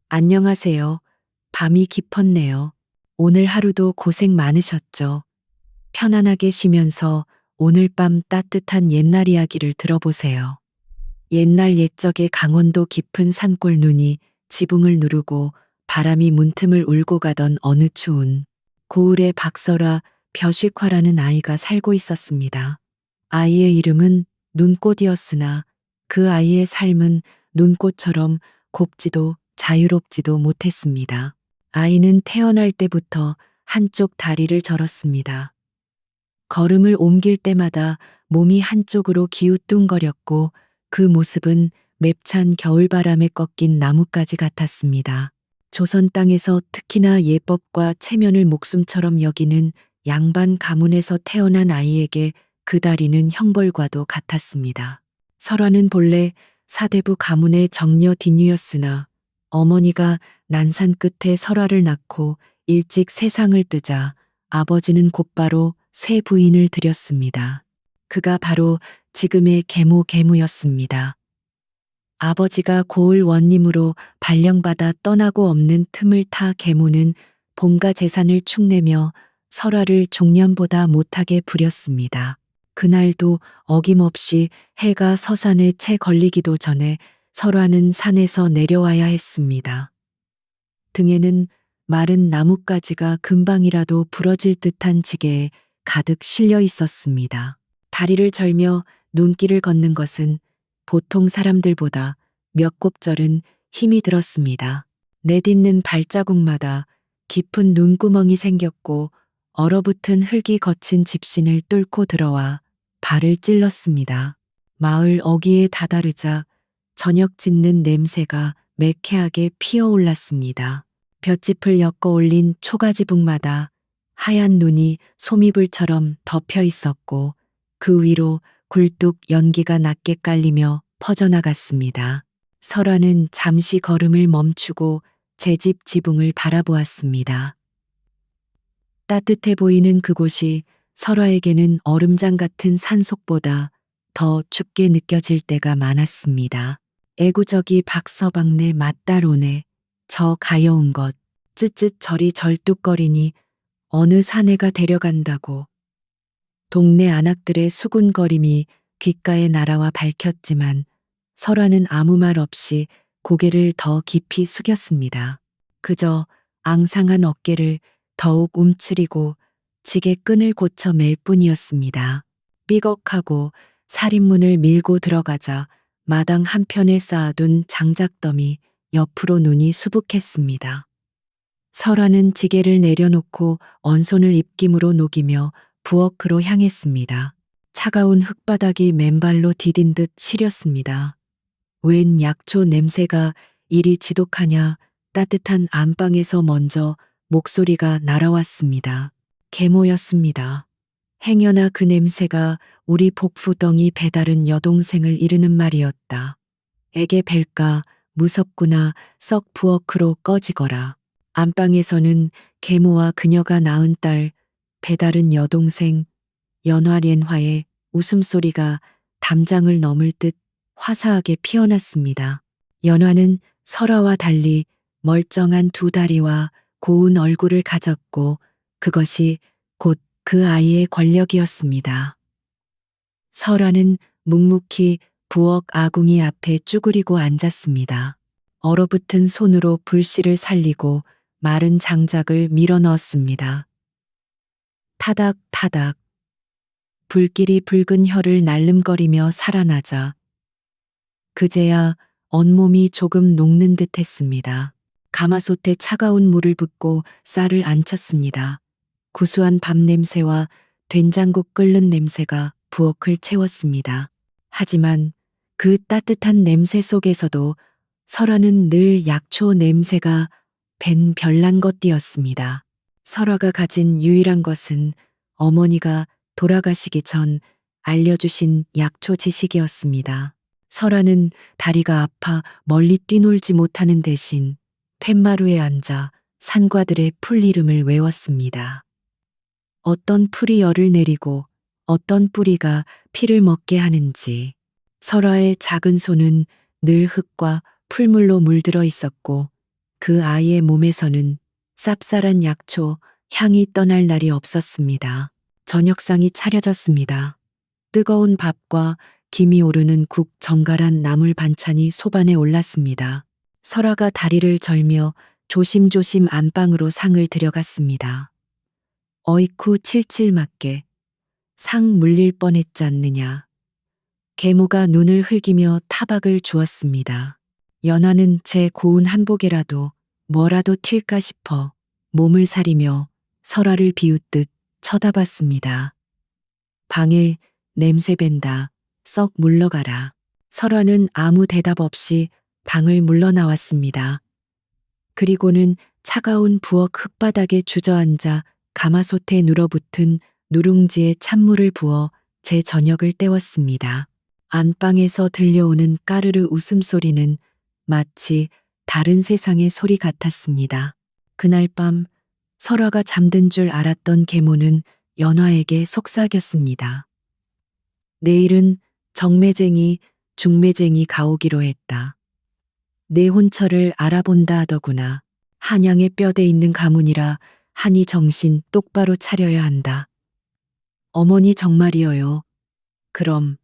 안녕하세요. 밤이 깊었네요. 오늘 하루도 고생 많으셨죠? 편안하게 쉬면서 오늘 밤 따뜻한 옛날 이야기를 들어보세요. 옛날 옛적의 강원도 깊은 산골 눈이 지붕을 누르고 바람이 문틈을 울고 가던 어느 추운 고을에 박설아 벼식화라는 아이가 살고 있었습니다. 아이의 이름은 눈꽃이었으나 그 아이의 삶은 눈꽃처럼 곱지도 자유롭지도 못했습니다. 아이는 태어날 때부터 한쪽 다리를 절었습니다. 걸음을 옮길 때마다 몸이 한쪽으로 기우뚱거렸고 그 모습은 맵찬 겨울바람에 꺾인 나뭇가지 같았습니다. 조선 땅에서 특히나 예법과 체면을 목숨처럼 여기는 양반 가문에서 태어난 아이에게 그 다리는 형벌과도 같았습니다. 설화는 본래 사대부 가문의 정녀 뒷유였으나 어머니가 난산 끝에 설화를 낳고 일찍 세상을 뜨자 아버지는 곧바로 새 부인을 들였습니다. 그가 바로 지금의 계모계무였습니다. 아버지가 고을 원님으로 발령받아 떠나고 없는 틈을 타 계모는 본가 재산을 축내며 설화를 종년보다 못하게 부렸습니다. 그날도 어김없이 해가 서산에 채 걸리기도 전에 설화는 산에서 내려와야 했습니다. 등에는 마른 나뭇가지가 금방이라도 부러질 듯한 지게에 가득 실려 있었습니다. 다리를 절며 눈길을 걷는 것은 보통 사람들보다 몇 곱절은 힘이 들었습니다. 내딛는 발자국마다 깊은 눈구멍이 생겼고 얼어붙은 흙이 거친 집신을 뚫고 들어와 발을 찔렀습니다. 마을 어귀에 다다르자 저녁 짖는 냄새가 매캐하게 피어올랐습니다. 볏짚을 엮어 올린 초가지북마다 하얀 눈이 소미불처럼 덮여 있었고 그 위로 굴뚝 연기가 낮게 깔리며 퍼져나갔습니다. 설화는 잠시 걸음을 멈추고 제 집 지붕을 바라보았습니다. 따뜻해 보이는 그곳이 설화에게는 얼음장 같은 산속보다 더 춥게 느껴질 때가 많았습니다. 애구저기 박서방네 맞다로네 저 가여운 것 쯧쯧 저리 절뚝거리니 어느 사내가 데려간다고. 동네 안악들의 수군거림이 귓가에 날아와 밝혔지만 설화는 아무 말 없이 고개를 더 깊이 숙였습니다. 그저 앙상한 어깨를 더욱 움츠리고 지게 끈을 고쳐 맬 뿐이었습니다. 삐걱하고 살인문을 밀고 들어가자 마당 한편에 쌓아둔 장작더미 옆으로 눈이 수북했습니다. 설화는 지게를 내려놓고 언손을 입김으로 녹이며 부엌으로 향했습니다. 차가운 흙바닥이 맨발로 디딘 듯 시렸습니다. 웬 약초 냄새가 이리 지독하냐. 따뜻한 안방에서 먼저 목소리가 날아왔습니다. 계모였습니다. 행여나 그 냄새가 우리 복부덩이 배다른 여동생을 이르는 말이었다. 애게 뵐까 무섭구나 썩 부엌으로 꺼지거라. 안방에서는 계모와 그녀가 낳은 딸 배다른 여동생 연화련화의 웃음소리가 담장을 넘을 듯 화사하게 피어났습니다. 연화는 설화와 달리 멀쩡한 두 다리와 고운 얼굴을 가졌고 그것이 곧 그 아이의 권력이었습니다. 설화는 묵묵히 부엌 아궁이 앞에 쭈그리고 앉았습니다. 얼어붙은 손으로 불씨를 살리고 마른 장작을 밀어 넣었습니다. 타닥타닥 불길이 붉은 혀를 날름거리며 살아나자 그제야 온몸이 조금 녹는 듯 했습니다. 가마솥에 차가운 물을 붓고 쌀을 안쳤습니다. 구수한 밥 냄새와 된장국 끓는 냄새가 부엌을 채웠습니다. 하지만 그 따뜻한 냄새 속에서도 설화는 늘 약초 냄새가 밴 별난 것띠였습니다. 설화가 가진 유일한 것은 어머니가 돌아가시기 전 알려주신 약초 지식이었습니다. 설화는 다리가 아파 멀리 뛰놀지 못하는 대신 툇마루에 앉아 산과들의 풀 이름을 외웠습니다. 어떤 풀이 열을 내리고 어떤 뿌리가 피를 먹게 하는지. 설화의 작은 손은 늘 흙과 풀물로 물들어 있었고 그 아이의 몸에서는 쌉쌀한 약초 향이 떠날 날이 없었습니다. 저녁상이 차려졌습니다. 뜨거운 밥과 김이 오르는 국, 정갈한 나물 반찬이 소반에 올랐습니다. 설아가 다리를 절며 조심조심 안방으로 상을 들여갔습니다. 어이쿠 칠칠 맞게 상 물릴 뻔했지 않느냐. 계모가 눈을 흘기며 타박을 주었습니다. 연화는 제 고운 한복에라도 뭐라도 튈까 싶어 몸을 사리며 설아를 비웃듯 쳐다봤습니다. 방에 냄새 밴다. 썩 물러가라. 설아는 아무 대답 없이 방을 물러나왔습니다. 그리고는 차가운 부엌 흙바닥에 주저앉아 가마솥에 눌어붙은 누룽지에 찬물을 부어 제 저녁을 때웠습니다. 안방에서 들려오는 까르르 웃음소리는 마치 다른 세상의 소리 같았습니다. 그날 밤 설아가 잠든 줄 알았던 계모는 연화에게 속삭였습니다. 내일은 정매쟁이, 중매쟁이 가오기로 했다. 내 혼처를 알아본다 하더구나. 한양에 뼈대 있는 가문이라 하니 정신 똑바로 차려야 한다. 어머니 정말이여요. 그럼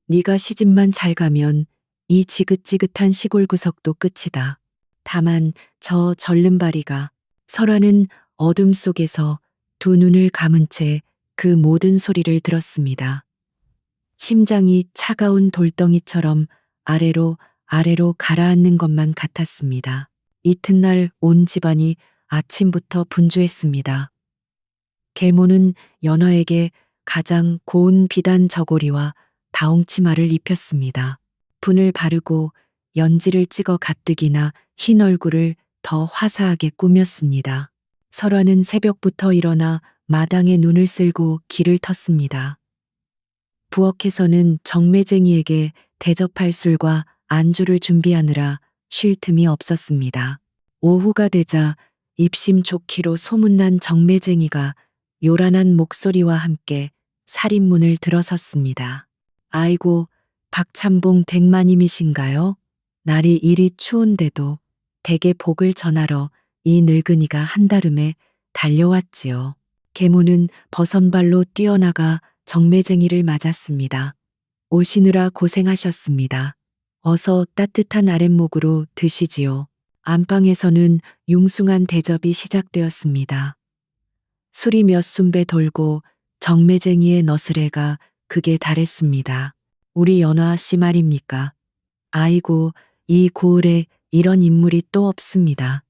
네가 시집만 잘 가면 이 지긋지긋한 시골 구석도 끝이다. 다만 저 절름발이가 설아는 어둠 속에서 두 눈을 감은 채 그 모든 소리를 들었습니다. 심장이 차가운 돌덩이처럼 아래로 아래로 가라앉는 것만 같았습니다. 이튿날 온 집안이 아침부터 분주했습니다. 계모는 연화에게 가장 고운 비단 저고리와 다홍치마를 입혔습니다. 분을 바르고 연지를 찍어 가뜩이나 흰 얼굴을 더 화사하게 꾸몄습니다. 설화는 새벽부터 일어나 마당에 눈을 쓸고 길을 텄습니다. 부엌에서는 정매쟁이에게 대접할 술과 안주를 준비하느라 쉴 틈이 없었습니다. 오후가 되자 입심 좋기로 소문난 정매쟁이가 요란한 목소리와 함께 살인문을 들어섰습니다. 아이고, 박찬봉 댁마님이신가요? 날이 이리 추운데도 댁에 복을 전하러 이 늙은이가 한달음에 달려왔지요. 계모는 버선발로 뛰어나가 정매쟁이를 맞았습니다. 오시느라 고생하셨습니다. 어서 따뜻한 아랫목으로 드시지요. 안방에서는 융숭한 대접이 시작되었습니다. 술이 몇 순배 돌고 정매쟁이의 너스레가 극에 달했습니다. 우리 연화 씨 말입니까? 아이고, 이 고을에 이런 인물이 또 없습니다.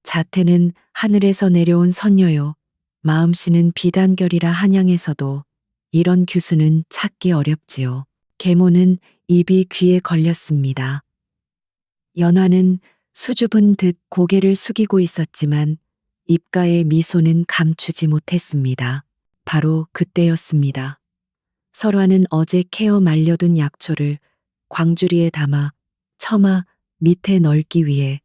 자태는 하늘에서 내려온 선녀요. 마음씨는 비단결이라 한양에서도 이런 규수는 찾기 어렵지요. 계모는 입이 귀에 걸렸습니다. 연화는 수줍은 듯 고개를 숙이고 있었지만 입가의 미소는 감추지 못했습니다. 바로 그때였습니다. 설화는 어제 캐어 말려둔 약초를 광주리에 담아 처마 밑에 넣기 위해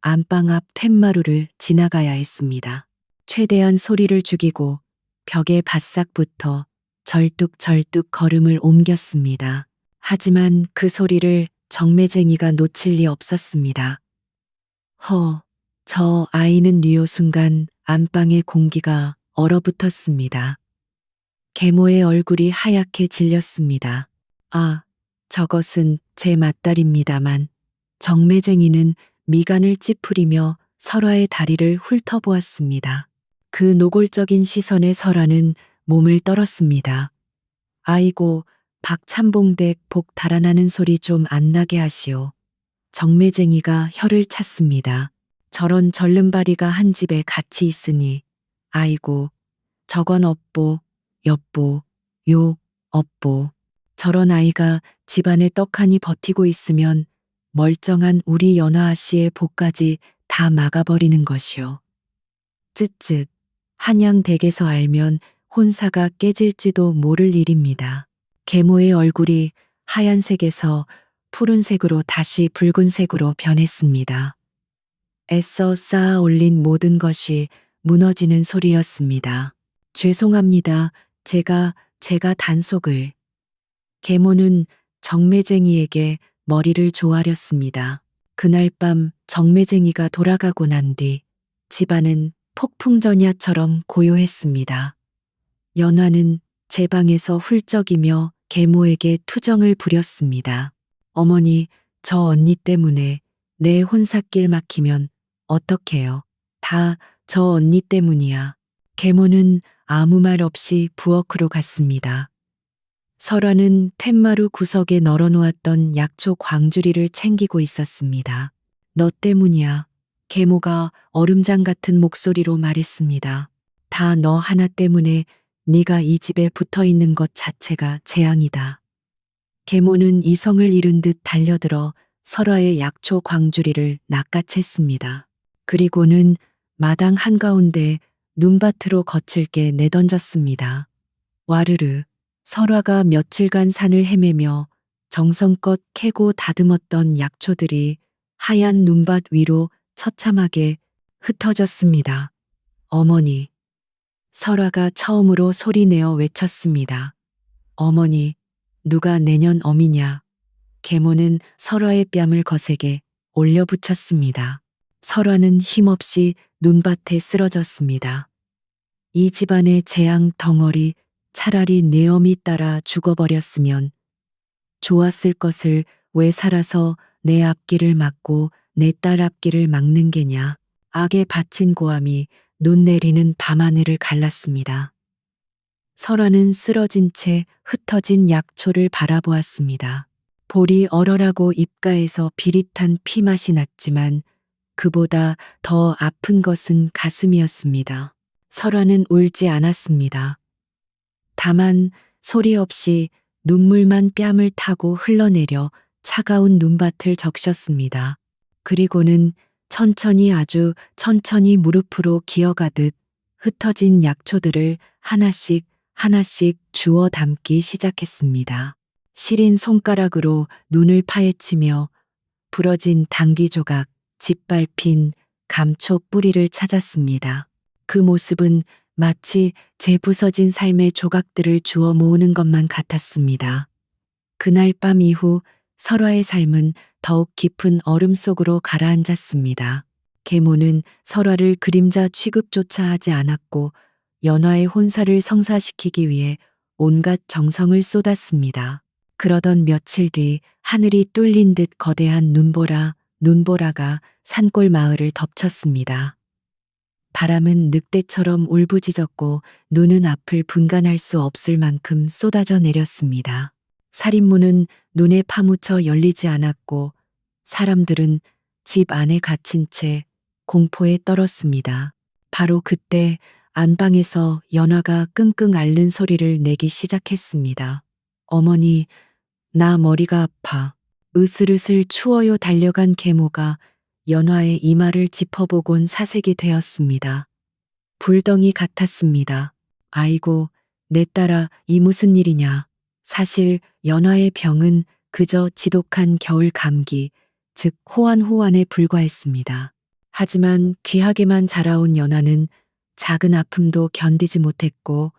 안방 앞 툇마루를 지나가야 했습니다. 최대한 소리를 죽이고 벽에 바싹 붙어 절뚝절뚝 걸음을 옮겼습니다. 하지만 그 소리를 정매쟁이가 놓칠 리 없었습니다. 저 아이는 뉘어 순간 안방의 공기가 얼어붙었습니다. 계모의 얼굴이 하얗게 질렸습니다. 아, 저것은 제 맏딸입니다만 정매쟁이는 미간을 찌푸리며 설화의 다리를 훑어보았습니다. 그 노골적인 시선에 설화는 몸을 떨었습니다. 아이고, 박찬봉댁 복 달아나는 소리 좀 안 나게 하시오. 정매쟁이가 혀를 찼습니다. 저런 절름발이가 한 집에 같이 있으니 아이고, 저건 업보, 엿보, 요, 업보. 저런 아이가 집안에 떡하니 버티고 있으면 멀쩡한 우리 연화 씨의 복까지 다 막아버리는 것이오. 쯧쯧. 한양 댁에서 알면 혼사가 깨질지도 모를 일입니다. 계모의 얼굴이 하얀색에서 푸른색으로 다시 붉은색으로 변했습니다. 애써 쌓아 올린 모든 것이 무너지는 소리였습니다. 죄송합니다. 제가 단속을. 계모는 정매쟁이에게 머리를 조아렸습니다. 그날 밤 정매쟁이가 돌아가고 난 뒤 집안은 폭풍전야처럼 고요했습니다. 연화는 제 방에서 훌쩍이며 계모에게 투정을 부렸습니다. 어머니, 저 언니 때문에 내 혼삿길 막히면 어떡해요? 다 저 언니 때문이야. 계모는 아무 말 없이 부엌으로 갔습니다. 설화는 툇마루 구석에 널어놓았던 약초 광주리를 챙기고 있었습니다. 너 때문이야. 계모가 얼음장 같은 목소리로 말했습니다. 다 너 하나 때문에 네가 이 집에 붙어 있는 것 자체가 재앙이다. 계모는 이성을 잃은 듯 달려들어 설화의 약초 광주리를 낚아챘습니다. 그리고는 마당 한가운데 눈밭으로 거칠게 내던졌습니다. 와르르. 설화가 며칠간 산을 헤매며 정성껏 캐고 다듬었던 약초들이 하얀 눈밭 위로 처참하게 흩어졌습니다. 어머니. 설화가 처음으로 소리내어 외쳤습니다. 어머니, 누가 내년 어미냐? 계모는 설화의 뺨을 거세게 올려붙였습니다. 설화는 힘없이 눈밭에 쓰러졌습니다. 이 집안의 재앙 덩어리, 차라리 내 어미 따라 죽어버렸으면 좋았을 것을 왜 살아서 내 앞길을 막고 내 딸 앞길을 막는 게냐. 악에 바친 고함이 눈 내리는 밤하늘을 갈랐습니다. 설화는 쓰러진 채 흩어진 약초를 바라보았습니다. 볼이 얼얼하고 입가에서 비릿한 피맛이 났지만 그보다 더 아픈 것은 가슴이었습니다. 설화는 울지 않았습니다. 다만 소리 없이 눈물만 뺨을 타고 흘러내려 차가운 눈밭을 적셨습니다. 그리고는 천천히 아주 천천히 무릎으로 기어가듯 흩어진 약초들을 하나씩 하나씩 주워 담기 시작했습니다. 시린 손가락으로 눈을 파헤치며 부러진 당귀 조각, 짓밟힌 감초 뿌리를 찾았습니다. 그 모습은 마치 제 부서진 삶의 조각들을 주워 모으는 것만 같았습니다. 그날 밤 이후 설화의 삶은 더욱 깊은 얼음 속으로 가라앉았습니다. 계모는 설화를 그림자 취급조차 하지 않았고 연화의 혼사를 성사시키기 위해 온갖 정성을 쏟았습니다. 그러던 며칠 뒤 하늘이 뚫린 듯 거대한 눈보라가 산골 마을을 덮쳤습니다. 바람은 늑대처럼 울부짖었고 눈은 앞을 분간할 수 없을 만큼 쏟아져 내렸습니다. 살인문은 눈에 파묻혀 열리지 않았고 사람들은 집 안에 갇힌 채 공포에 떨었습니다. 바로 그때 안방에서 연화가 끙끙 앓는 소리를 내기 시작했습니다. 어머니, 나 머리가 아파. 으슬으슬 추워요. 달려간 계모가 연화의 이마를 짚어보곤 사색이 되었습니다. 불덩이 같았습니다. 아이고, 내 딸아, 이 무슨 일이냐. 사실 연화의 병은 그저 지독한 겨울 감기, 즉 호환에 불과했습니다. 하지만 귀하게만 자라온 연화는 작은 아픔도 견디지 못했고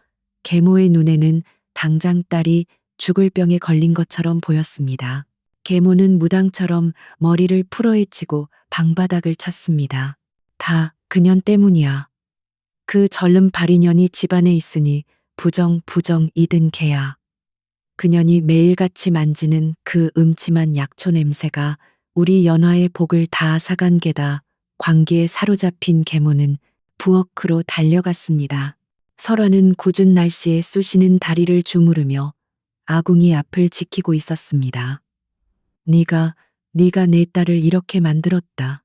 계모의 눈에는 당장 딸이 죽을 병에 걸린 것처럼 보였습니다. 계모는 무당처럼 머리를 풀어헤치고 방바닥을 쳤습니다. 다 그년 때문이야. 그 절름 발인년이 집안에 있으니 부정 이든 개야. 그년이 매일같이 만지는 그 음침한 약초 냄새가 우리 연화의 복을 다 앗아간 게다. 광기에 사로잡힌 계모는 부엌으로 달려갔습니다. 설화는 궂은 날씨에 쑤시는 다리를 주무르며 아궁이 앞을 지키고 있었습니다. 네가 내 딸을 이렇게 만들었다.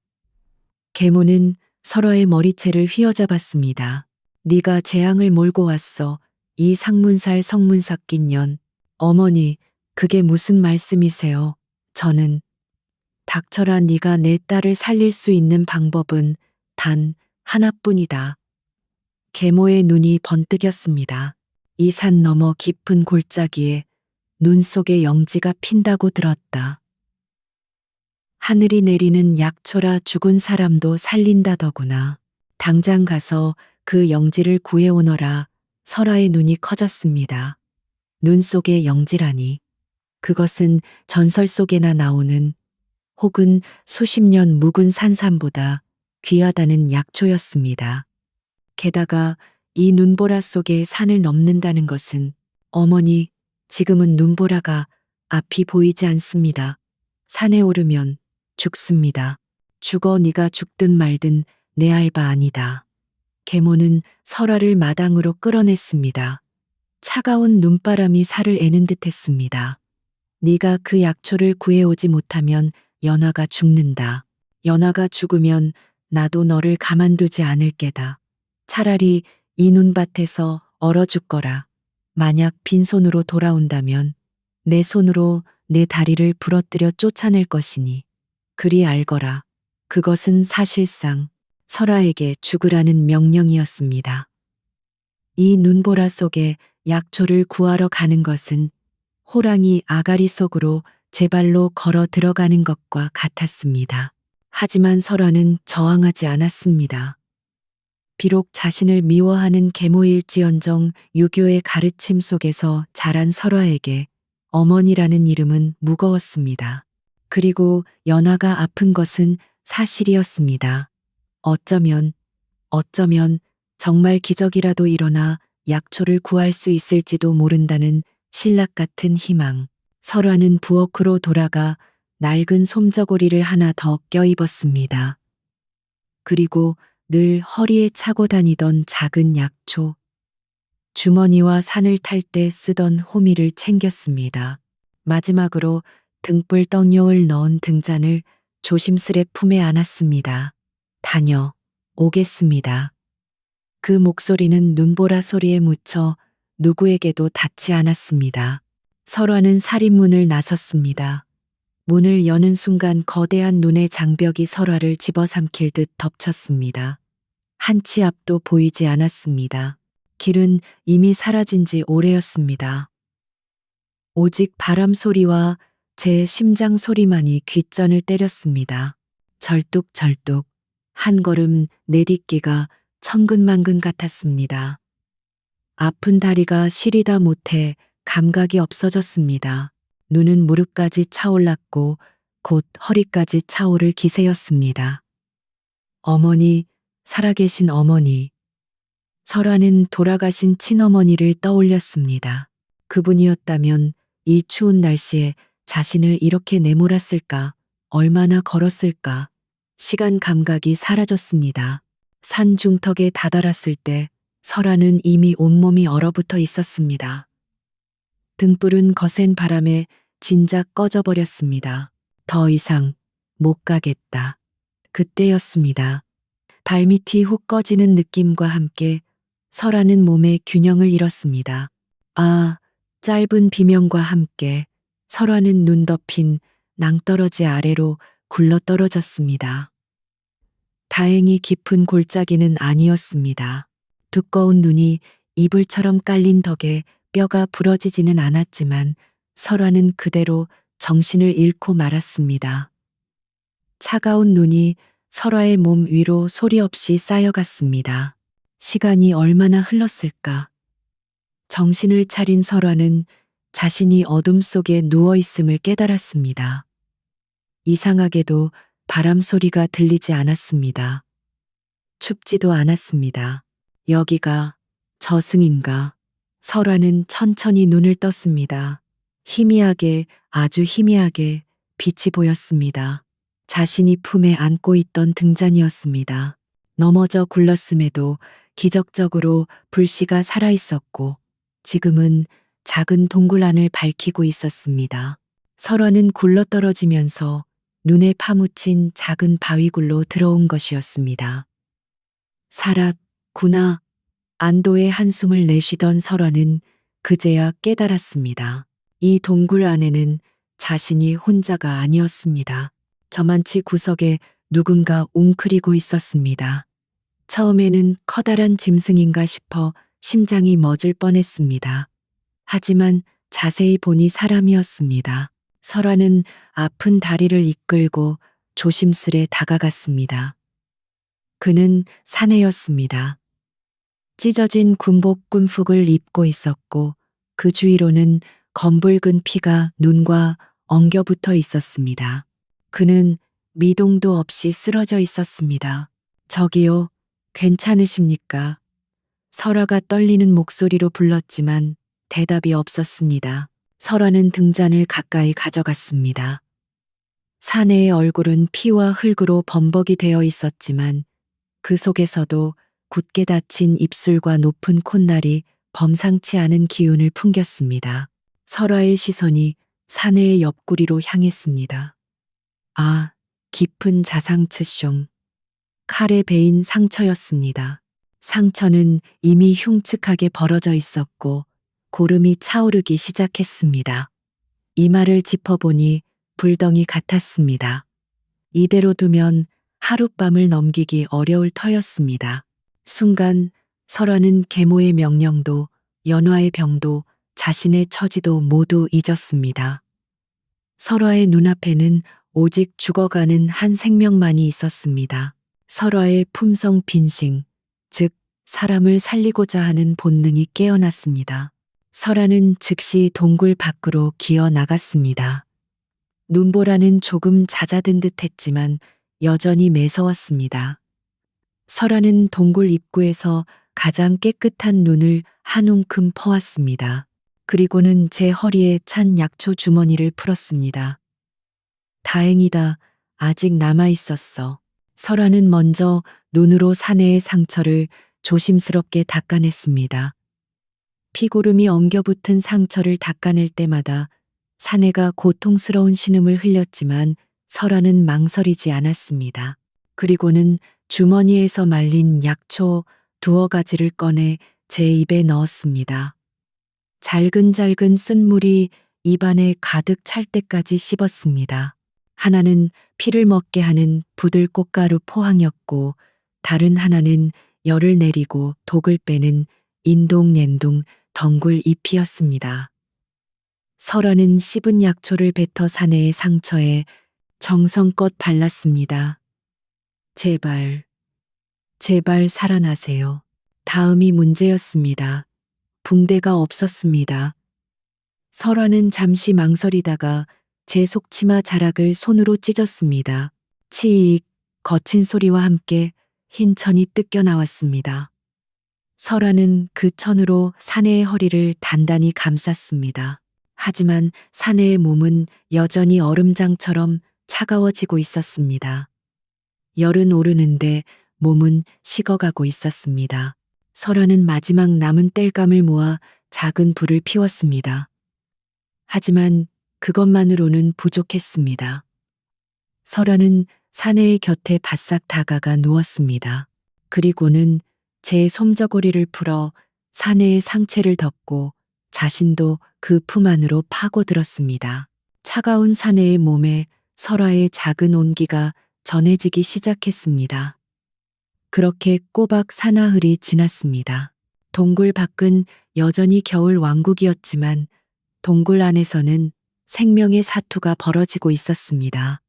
계모는 설화의 머리채를 휘어잡았습니다. 네가 재앙을 몰고 왔어. 이 상문살 성문 삭긴 년. 어머니, 그게 무슨 말씀이세요? 저는 닥쳐라. 네가 내 딸을 살릴 수 있는 방법은 단 하나뿐이다. 계모의 눈이 번뜩였습니다. 이 산 너머 깊은 골짜기에 눈 속에 영지가 핀다고 들었다. 하늘이 내리는 약초라 죽은 사람도 살린다더구나. 당장 가서 그 영지를 구해오너라. 설화의 눈이 커졌습니다. 눈 속의 영지라니. 그것은 전설 속에나 나오는 혹은 수십 년 묵은 산삼보다 귀하다는 약초였습니다. 게다가 이 눈보라 속에 산을 넘는다는 것은 어머니, 지금은 눈보라가 앞이 보이지 않습니다. 산에 오르면 죽습니다. 죽어 네가 죽든 말든 내 알 바 아니다. 계모는 설화를 마당으로 끌어냈습니다. 차가운 눈바람이 살을 애는 듯했습니다. 네가 그 약초를 구해오지 못하면 연화가 죽는다. 연화가 죽으면 나도 너를 가만두지 않을 게다. 차라리 이 눈밭에서 얼어 죽거라. 만약 빈손으로 돌아온다면 내 손으로 내 다리를 부러뜨려 쫓아낼 것이니 그리 알거라. 그것은 사실상 설아에게 죽으라는 명령이었습니다. 이 눈보라 속에 약초를 구하러 가는 것은 호랑이 아가리 속으로 제 발로 걸어 들어가는 것과 같았습니다. 하지만 설아는 저항하지 않았습니다. 비록 자신을 미워하는 계모일지언정 유교의 가르침 속에서 자란 설아에게 어머니라는 이름은 무거웠습니다. 그리고 연화가 아픈 것은 사실이었습니다. 어쩌면 정말 기적이라도 일어나 약초를 구할 수 있을지도 모른다는 신락 같은 희망. 설화는 부엌으로 돌아가 낡은 솜저고리를 하나 더 껴입었습니다. 그리고 늘 허리에 차고 다니던 작은 약초, 주머니와 산을 탈 때 쓰던 호미를 챙겼습니다. 마지막으로 등불 떡용을 넣은 등잔을 조심스레 품에 안았습니다. 다녀 오겠습니다. 그 목소리는 눈보라 소리에 묻혀 누구에게도 닿지 않았습니다. 설화는 살인문을 나섰습니다. 문을 여는 순간 거대한 눈의 장벽이 설화를 집어삼킬 듯 덮쳤습니다. 한 치 앞도 보이지 않았습니다. 길은 이미 사라진 지 오래였습니다. 오직 바람 소리와 제 심장 소리만이 귓전을 때렸습니다. 절뚝절뚝 한 걸음 내딛기가 천근만근 같았습니다. 아픈 다리가 시리다 못해 감각이 없어졌습니다. 눈은 무릎까지 차올랐고 곧 허리까지 차오를 기세였습니다. 어머니, 살아계신 어머니. 설화는 돌아가신 친어머니를 떠올렸습니다. 그분이었다면 이 추운 날씨에 자신을 이렇게 내몰았을까, 얼마나 걸었을까. 시간 감각이 사라졌습니다. 산 중턱에 다다랐을 때 설화는 이미 온몸이 얼어붙어 있었습니다. 등불은 거센 바람에 진작 꺼져버렸습니다. 더 이상 못 가겠다. 그때였습니다. 발밑이 훅 꺼지는 느낌과 함께 설화는 몸의 균형을 잃었습니다. 아, 짧은 비명과 함께 설화는 눈 덮인 낭떠러지 아래로 굴러떨어졌습니다. 다행히 깊은 골짜기는 아니었습니다. 두꺼운 눈이 이불처럼 깔린 덕에 뼈가 부러지지는 않았지만 설화는 그대로 정신을 잃고 말았습니다. 차가운 눈이 설화의 몸 위로 소리 없이 쌓여갔습니다. 시간이 얼마나 흘렀을까? 정신을 차린 설화는 자신이 어둠 속에 누워 있음을 깨달았습니다. 이상하게도 바람 소리가 들리지 않았습니다. 춥지도 않았습니다. 여기가 저승인가? 설화는 천천히 눈을 떴습니다. 희미하게, 아주 희미하게 빛이 보였습니다. 자신이 품에 안고 있던 등잔이었습니다. 넘어져 굴렀음에도 기적적으로 불씨가 살아있었고 지금은 작은 동굴 안을 밝히고 있었습니다. 설화는 굴러떨어지면서 눈에 파묻힌 작은 바위굴로 들어온 것이었습니다. 살았구나. 안도의 한숨을 내쉬던 설화는 그제야 깨달았습니다. 이 동굴 안에는 자신이 혼자가 아니었습니다. 저만치 구석에 누군가 웅크리고 있었습니다. 처음에는 커다란 짐승인가 싶어 심장이 멎을 뻔했습니다. 하지만 자세히 보니 사람이었습니다. 설화는 아픈 다리를 이끌고 조심스레 다가갔습니다. 그는 사내였습니다. 찢어진 군복 군服을 입고 있었고 그 주위로는 검붉은 피가 눈과 엉겨붙어 있었습니다. 그는 미동도 없이 쓰러져 있었습니다. 저기요, 괜찮으십니까? 설아가 떨리는 목소리로 불렀지만 대답이 없었습니다. 설아는 등잔을 가까이 가져갔습니다. 사내의 얼굴은 피와 흙으로 범벅이 되어 있었지만 그 속에서도 굳게 닫힌 입술과 높은 콧날이 범상치 않은 기운을 풍겼습니다. 설아의 시선이 사내의 옆구리로 향했습니다. 아, 깊은 자상츠숑. 칼에 베인 상처였습니다. 상처는 이미 흉측하게 벌어져 있었고 고름이 차오르기 시작했습니다. 이마를 짚어보니 불덩이 같았습니다. 이대로 두면 하룻밤을 넘기기 어려울 터였습니다. 순간 설아는 계모의 명령도 연화의 병도 자신의 처지도 모두 잊었습니다. 설아의 눈앞에는 오직 죽어가는 한 생명만이 있었습니다. 설아의 품성 빈싱, 즉 사람을 살리고자 하는 본능이 깨어났습니다. 설아는 즉시 동굴 밖으로 기어 나갔습니다. 눈보라는 조금 잦아든 듯 했지만 여전히 매서웠습니다. 설아는 동굴 입구에서 가장 깨끗한 눈을 한 움큼 퍼왔습니다. 그리고는 제 허리에 찬 약초 주머니를 풀었습니다. 다행이다. 아직 남아 있었어. 설아는 먼저 눈으로 사내의 상처를 조심스럽게 닦아냈습니다. 피고름이 엉겨붙은 상처를 닦아낼 때마다 사내가 고통스러운 신음을 흘렸지만 설아는 망설이지 않았습니다. 그리고는 주머니에서 말린 약초 두어 가지를 꺼내 제 입에 넣었습니다. 잘근잘근 쓴 물이 입안에 가득 찰 때까지 씹었습니다. 하나는 피를 먹게 하는 부들꽃가루 포항이었고 다른 하나는 열을 내리고 독을 빼는 인동옌동 덩굴 잎이었습니다. 설아는 씹은 약초를 뱉어 사내의 상처에 정성껏 발랐습니다. 제발, 제발 살아나세요. 다음이 문제였습니다. 붕대가 없었습니다. 설아는 잠시 망설이다가 제 속치마 자락을 손으로 찢었습니다. 치익, 거친 소리와 함께 흰 천이 뜯겨 나왔습니다. 설아는 그 천으로 사내의 허리를 단단히 감쌌습니다. 하지만 사내의 몸은 여전히 얼음장처럼 차가워지고 있었습니다. 열은 오르는데 몸은 식어가고 있었습니다. 설아는 마지막 남은 땔감을 모아 작은 불을 피웠습니다. 하지만 그것만으로는 부족했습니다. 설아는 사내의 곁에 바싹 다가가 누웠습니다. 그리고는 제 솜저고리를 풀어 사내의 상체를 덮고 자신도 그 품 안으로 파고들었습니다. 차가운 사내의 몸에 설아의 작은 온기가 전해지기 시작했습니다. 그렇게 꼬박 사나흘이 지났습니다. 동굴 밖은 여전히 겨울 왕국이었지만 동굴 안에서는 생명의 사투가 벌어지고 있었습니다.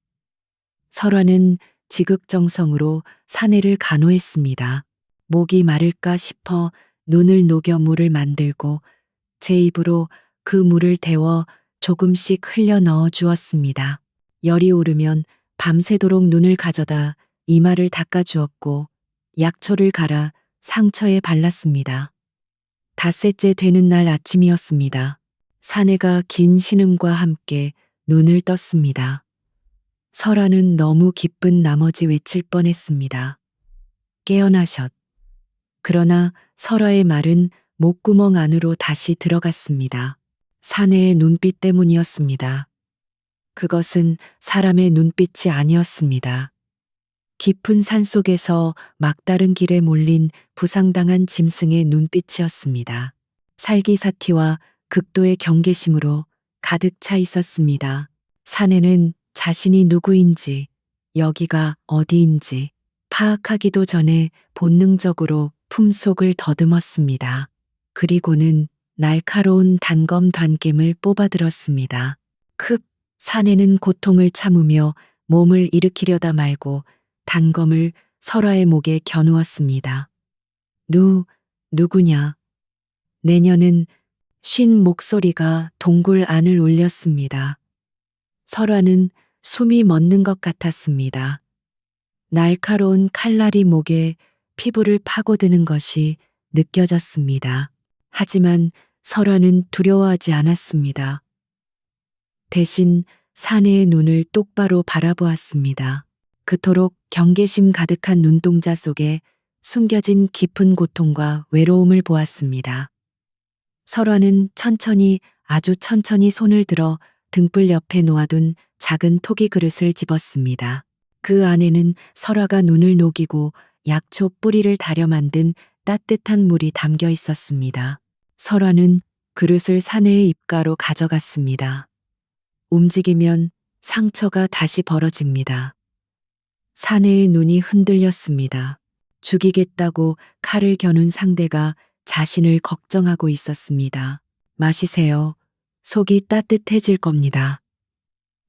설아는 지극정성으로 사내를 간호했습니다. 목이 마를까 싶어 눈을 녹여 물을 만들고 제 입으로 그 물을 데워 조금씩 흘려 넣어 주었습니다. 열이 오르면 밤새도록 눈을 가져다 이마를 닦아 주었고 약초를 갈아 상처에 발랐습니다. 닷새째 되는 날 아침이었습니다. 사내가 긴 신음과 함께 눈을 떴습니다. 설아는 너무 기쁜 나머지 외칠 뻔했습니다. 깨어나셨. 그러나 설아의 말은 목구멍 안으로 다시 들어갔습니다. 사내의 눈빛 때문이었습니다. 그것은 사람의 눈빛이 아니었습니다. 깊은 산속에서 막다른 길에 몰린 부상당한 짐승의 눈빛이었습니다. 살기사티와 극도의 경계심으로 가득 차 있었습니다. 사내는 자신이 누구인지, 여기가 어디인지 파악하기도 전에 본능적으로 품속을 더듬었습니다. 그리고는 날카로운 단검 단겜을 뽑아들었습니다. 흡! 사내는 고통을 참으며 몸을 일으키려다 말고 단검을 설아의 목에 겨누었습니다. 누구냐? 내년은 쉰 목소리가 동굴 안을 울렸습니다. 설아는 숨이 멎는 것 같았습니다. 날카로운 칼날이 목에 피부를 파고드는 것이 느껴졌습니다. 하지만 설화는 두려워하지 않았습니다. 대신 사내의 눈을 똑바로 바라보았습니다. 그토록 경계심 가득한 눈동자 속에 숨겨진 깊은 고통과 외로움을 보았습니다. 설화는 천천히, 아주 천천히 손을 들어 등불 옆에 놓아둔 작은 토기 그릇을 집었습니다. 그 안에는 설화가 눈을 녹이고 약초 뿌리를 달여 만든 따뜻한 물이 담겨 있었습니다. 설화는 그릇을 사내의 입가로 가져갔습니다. 움직이면 상처가 다시 벌어집니다. 사내의 눈이 흔들렸습니다. 죽이겠다고 칼을 겨눈 상대가 자신을 걱정하고 있었습니다. 마시세요. 속이 따뜻해질 겁니다.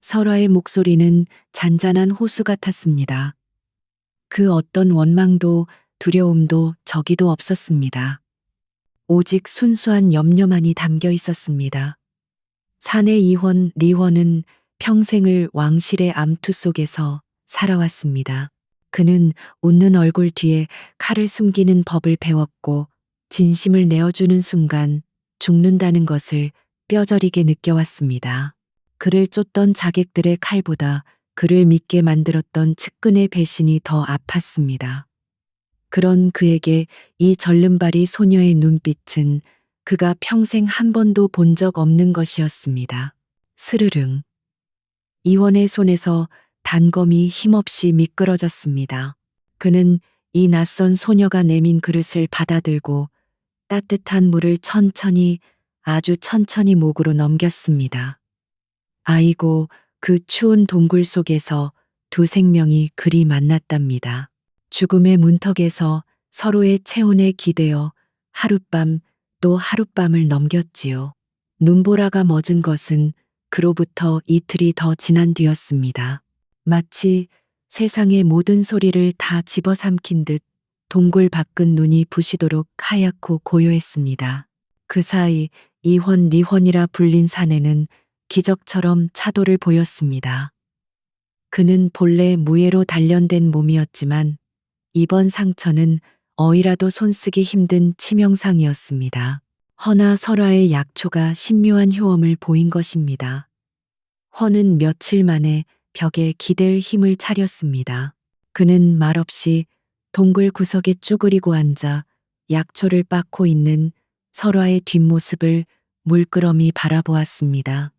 설화의 목소리는 잔잔한 호수 같았습니다. 그 어떤 원망도 두려움도 저기도 없었습니다. 오직 순수한 염려만이 담겨 있었습니다. 사내 이헌 리헌은 평생을 왕실의 암투 속에서 살아왔습니다. 그는 웃는 얼굴 뒤에 칼을 숨기는 법을 배웠고 진심을 내어주는 순간 죽는다는 것을 뼈저리게 느껴왔습니다. 그를 쫓던 자객들의 칼보다 그를 믿게 만들었던 측근의 배신이 더 아팠습니다. 그런 그에게 이 절름발이 소녀의 눈빛은 그가 평생 한 번도 본 적 없는 것이었습니다. 스르릉. 이원의 손에서 단검이 힘없이 미끄러졌습니다. 그는 이 낯선 소녀가 내민 그릇을 받아들고 따뜻한 물을 천천히, 아주 천천히 목으로 넘겼습니다. 아이고, 그 추운 동굴 속에서 두 생명이 그리 만났답니다. 죽음의 문턱에서 서로의 체온에 기대어 하룻밤 또 하룻밤을 넘겼지요. 눈보라가 멎은 것은 그로부터 이틀이 더 지난 뒤였습니다. 마치 세상의 모든 소리를 다 집어삼킨 듯 동굴 밖은 눈이 부시도록 하얗고 고요했습니다. 그 사이 이헌 리헌이라 불린 사내는 기적처럼 차도를 보였습니다. 그는 본래 무예로 단련된 몸이었지만 이번 상처는 어이라도 손쓰기 힘든 치명상이었습니다. 허나 설화의 약초가 신묘한 효험을 보인 것입니다. 허는 며칠 만에 벽에 기댈 힘을 차렸습니다. 그는 말없이 동굴 구석에 쭈그리고 앉아 약초를 빻고 있는 설화의 뒷모습을 물끄러미 바라보았습니다.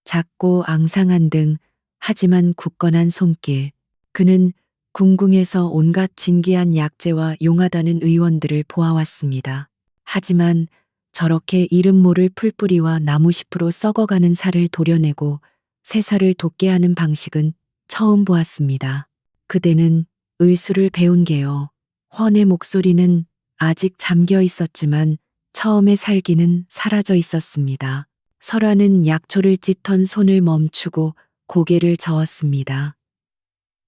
작고 앙상한 등 하지만 굳건한 손길. 그는 궁궁에서 온갖 진기한 약재와 용하다는 의원들을 보아왔습니다. 하지만 저렇게 이름 모를 풀뿌리와 나무잎으로 썩어가는 살을 도려내고 새살을 돋게 하는 방식은 처음 보았습니다. 그대는 의술을 배운 게요. 헌의 목소리는 아직 잠겨 있었지만 처음의 살기는 사라져 있었습니다. 설화는 약초를 찢던 손을 멈추고 고개를 저었습니다.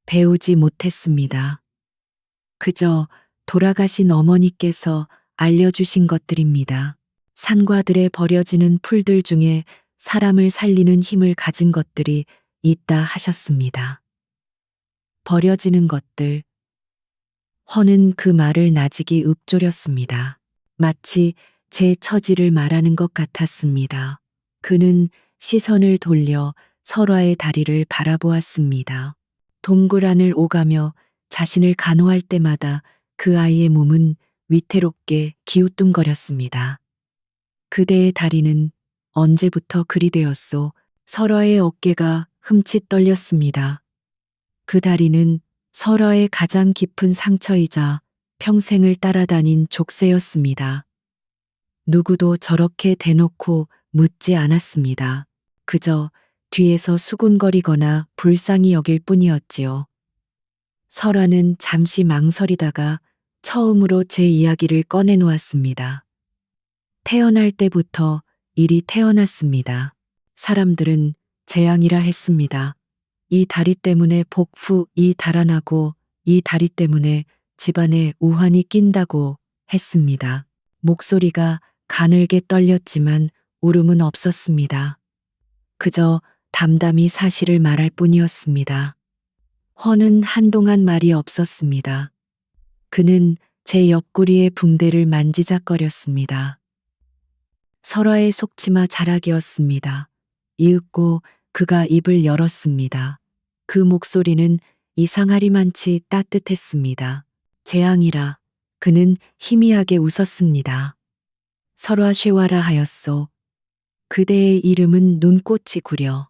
배우지 못했습니다. 그저 돌아가신 어머니께서 알려주신 것들입니다. 산과 들에 버려지는 풀들 중에 사람을 살리는 힘을 가진 것들이 있다 하셨습니다. 버려지는 것들. 허는 그 말을 나직이 읊조렸습니다. 마치 제 처지를 말하는 것 같았습니다. 그는 시선을 돌려 설화의 다리를 바라보았습니다. 동굴 안을 오가며 자신을 간호할 때마다 그 아이의 몸은 위태롭게 기우뚱거렸습니다. 그대의 다리는 언제부터 그리 되었소? 설화의 어깨가 흠칫 떨렸습니다. 그 다리는 설화의 가장 깊은 상처이자 평생을 따라다닌 족쇄였습니다. 누구도 저렇게 대놓고 묻지 않았습니다. 그저 뒤에서 수군거리거나 불쌍히 여길 뿐이었지요. 설화는 잠시 망설이다가 처음으로 제 이야기를 꺼내놓았습니다. 태어날 때부터 일이 태어났습니다. 사람들은 재앙이라 했습니다. 이 다리 때문에 복푸이 달아나고 이 다리 때문에 집안에 우환이 낀다고 했습니다. 목소리가 가늘게 떨렸지만 울음은 없었습니다. 그저 담담히 사실을 말할 뿐이었습니다. 허는 한동안 말이 없었습니다. 그는 제 옆구리의 붕대를 만지작거렸습니다. 설화의 속치마 자락이었습니다. 이윽고 그가 입을 열었습니다. 그 목소리는 이상하리만치 따뜻했습니다. 재앙이라. 그는 희미하게 웃었습니다. 설화 쉐와라 하였소. 그대의 이름은 눈꽃이 구려.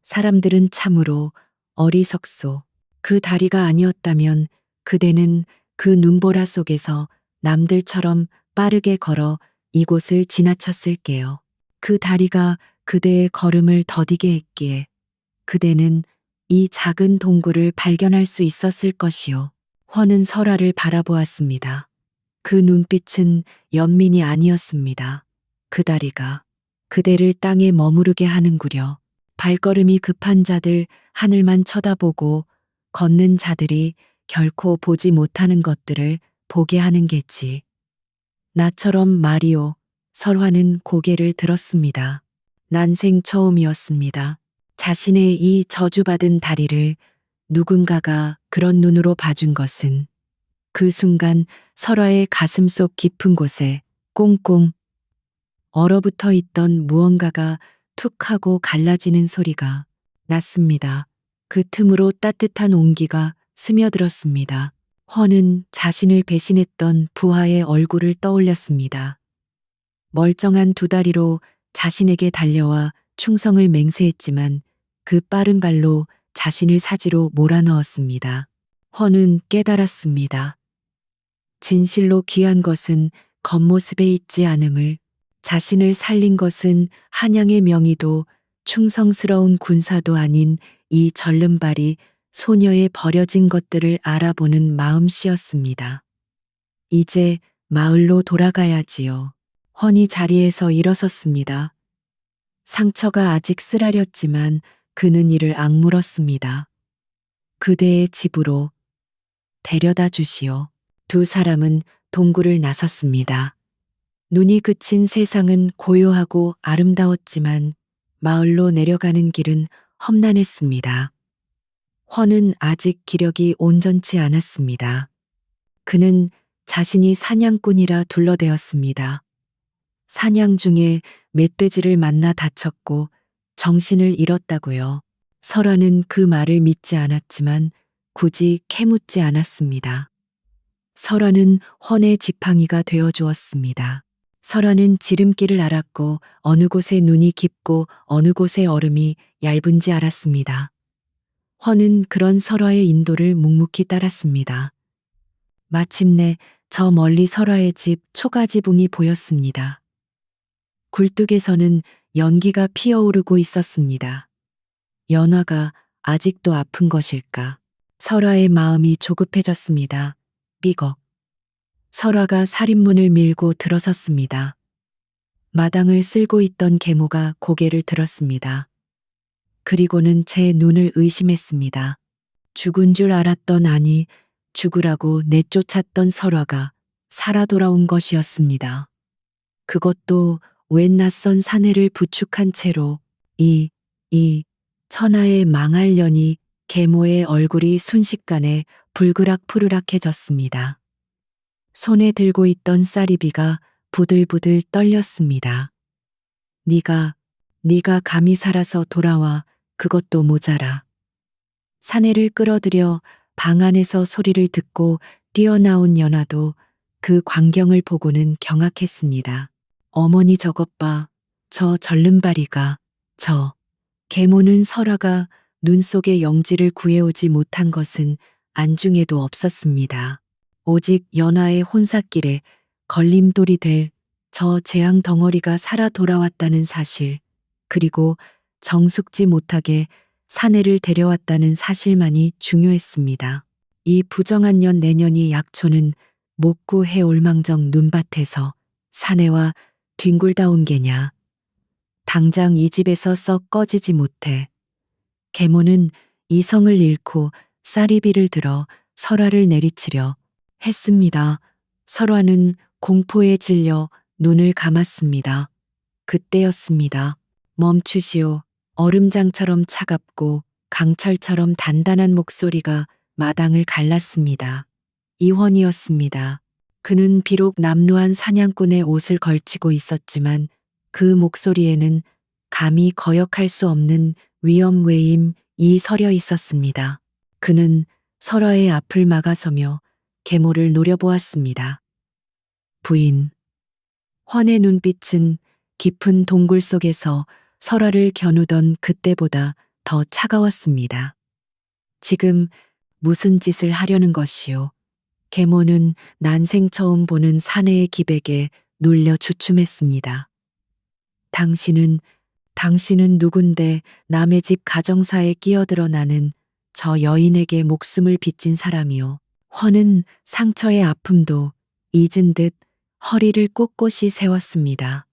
사람들은 참으로 어리석소. 그 다리가 아니었다면 그대는 그 눈보라 속에서 남들처럼 빠르게 걸어 이곳을 지나쳤을게요. 그 다리가 그대의 걸음을 더디게 했기에 그대는 이 작은 동굴을 발견할 수 있었을 것이요. 허는 설화를 바라보았습니다. 그 눈빛은 연민이 아니었습니다. 그 다리가 그대를 땅에 머무르게 하는구려. 발걸음이 급한 자들 하늘만 쳐다보고 걷는 자들이 결코 보지 못하는 것들을 보게 하는 게지. 나처럼 말이오. 설화는 고개를 들었습니다. 난생 처음이었습니다. 자신의 이 저주받은 다리를 누군가가 그런 눈으로 봐준 것은 그 순간 설화의 가슴속 깊은 곳에 꽁꽁 얼어붙어 있던 무언가가 툭 하고 갈라지는 소리가 났습니다. 그 틈으로 따뜻한 온기가 스며들었습니다. 허는 자신을 배신했던 부하의 얼굴을 떠올렸습니다. 멀쩡한 두 다리로 자신에게 달려와 충성을 맹세했지만 그 빠른 발로 자신을 사지로 몰아넣었습니다. 허는 깨달았습니다. 진실로 귀한 것은 겉모습에 있지 않음을, 자신을 살린 것은 한양의 명의도 충성스러운 군사도 아닌 이 절름발이 소녀의 버려진 것들을 알아보는 마음씨였습니다. 이제 마을로 돌아가야지요. 헌이 자리에서 일어섰습니다. 상처가 아직 쓰라렸지만 그는 이를 악물었습니다. 그대의 집으로 데려다 주시오. 두 사람은 동굴을 나섰습니다. 눈이 그친 세상은 고요하고 아름다웠지만 마을로 내려가는 길은 험난했습니다. 헌은 아직 기력이 온전치 않았습니다. 그는 자신이 사냥꾼이라 둘러대었습니다. 사냥 중에 멧돼지를 만나 다쳤고 정신을 잃었다고요. 설화는 그 말을 믿지 않았지만 굳이 캐묻지 않았습니다. 설화는 헌의 지팡이가 되어 주었습니다. 설화는 지름길을 알았고 어느 곳에 눈이 깊고 어느 곳에 얼음이 얇은지 알았습니다. 헌은 그런 설화의 인도를 묵묵히 따랐습니다. 마침내 저 멀리 설화의 집 초가지붕이 보였습니다. 굴뚝에서는 연기가 피어오르고 있었습니다. 연화가 아직도 아픈 것일까? 설화의 마음이 조급해졌습니다. 삐걱. 설화가 살인문을 밀고 들어섰습니다. 마당을 쓸고 있던 계모가 고개를 들었습니다. 그리고는 제 눈을 의심했습니다. 죽은 줄 알았던 아니 죽으라고 내쫓았던 설화가 살아 돌아온 것이었습니다. 그것도 웬 낯선 사내를 부축한 채로 이 천하의 망할 년이 계모의 얼굴이 순식간에 불그락푸르락해졌습니다. 손에 들고 있던 쌀이비가 부들부들 떨렸습니다. 네가 감히 살아서 돌아와. 그것도 모자라. 사내를 끌어들여 방 안에서 소리를 듣고 뛰어나온 연화도 그 광경을 보고는 경악했습니다. 어머니 저것 봐. 저 절름발이가. 저. 계모는 설화가 눈 속의 영지를 구해오지 못한 것은 안중에도 없었습니다. 오직 연화의 혼삿길에 걸림돌이 될 저 재앙 덩어리가 살아 돌아왔다는 사실, 그리고 정숙지 못하게 사내를 데려왔다는 사실만이 중요했습니다. 이 부정한 년 내년이 약초는 목구 해올망정 눈밭에서 사내와 뒹굴다온 게냐. 당장 이 집에서 썩 꺼지지 못해. 계모는 이성을 잃고 쌀이비를 들어 설화를 내리치려 했습니다. 설화는 공포에 질려 눈을 감았습니다. 그때였습니다. 멈추시오. 얼음장처럼 차갑고 강철처럼 단단한 목소리가 마당을 갈랐습니다. 이원이었습니다. 그는 비록 남루한 사냥꾼의 옷을 걸치고 있었지만 그 목소리에는 감히 거역할 수 없는 위엄 외임이 서려 있었습니다. 그는 설화의 앞을 막아서며 계모를 노려보았습니다. 부인. 헌의 눈빛은 깊은 동굴 속에서 설화를 겨누던 그때보다 더 차가웠습니다. 지금 무슨 짓을 하려는 것이오? 계모는 난생 처음 보는 사내의 기백에 눌려 주춤했습니다. 당신은 누군데 남의 집 가정사에 끼어들어 나는 저 여인에게 목숨을 빚진 사람이오. 헌은 상처의 아픔도 잊은 듯 허리를 꼿꼿이 세웠습니다.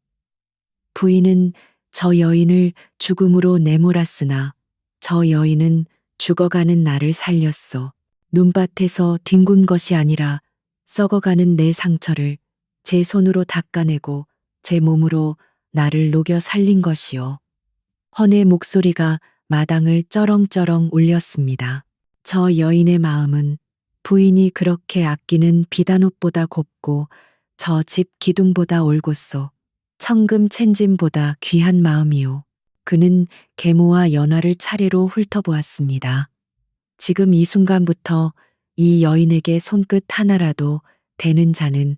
부인은 저 여인을 죽음으로 내몰았으나 저 여인은 죽어가는 나를 살렸소. 눈밭에서 뒹군 것이 아니라 썩어가는 내 상처를 제 손으로 닦아내고 제 몸으로 나를 녹여 살린 것이요. 헌의 목소리가 마당을 쩌렁쩌렁 울렸습니다. 저 여인의 마음은 부인이 그렇게 아끼는 비단옷보다 곱고 저 집 기둥보다 올곧소. 청금 챈짐보다 귀한 마음이요. 그는 계모와 연화를 차례로 훑어보았습니다. 지금 이 순간부터 이 여인에게 손끝 하나라도 대는 자는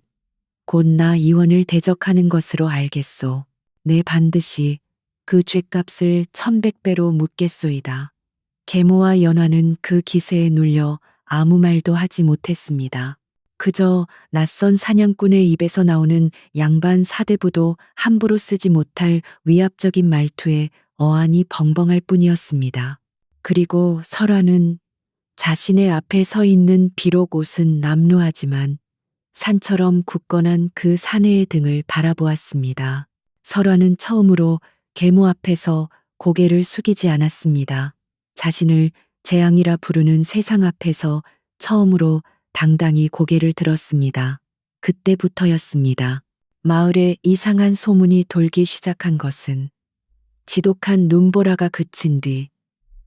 곧 나 이원을 대적하는 것으로 알겠소. 내 반드시 그 죗값을 1100배로 묻겠소이다. 계모와 연화는 그 기세에 눌려 아무 말도 하지 못했습니다. 그저 낯선 사냥꾼의 입에서 나오는 양반 사대부도 함부로 쓰지 못할 위압적인 말투에 어안이 벙벙할 뿐이었습니다. 그리고 설화는 자신의 앞에 서 있는 비록 옷은 남루하지만 산처럼 굳건한 그 사내의 등을 바라보았습니다. 설화는 처음으로 계모 앞에서 고개를 숙이지 않았습니다. 자신을 재앙이라 부르는 세상 앞에서 처음으로 당당히 고개를 들었습니다. 그때부터였습니다. 마을에 이상한 소문이 돌기 시작한 것은 지독한 눈보라가 그친 뒤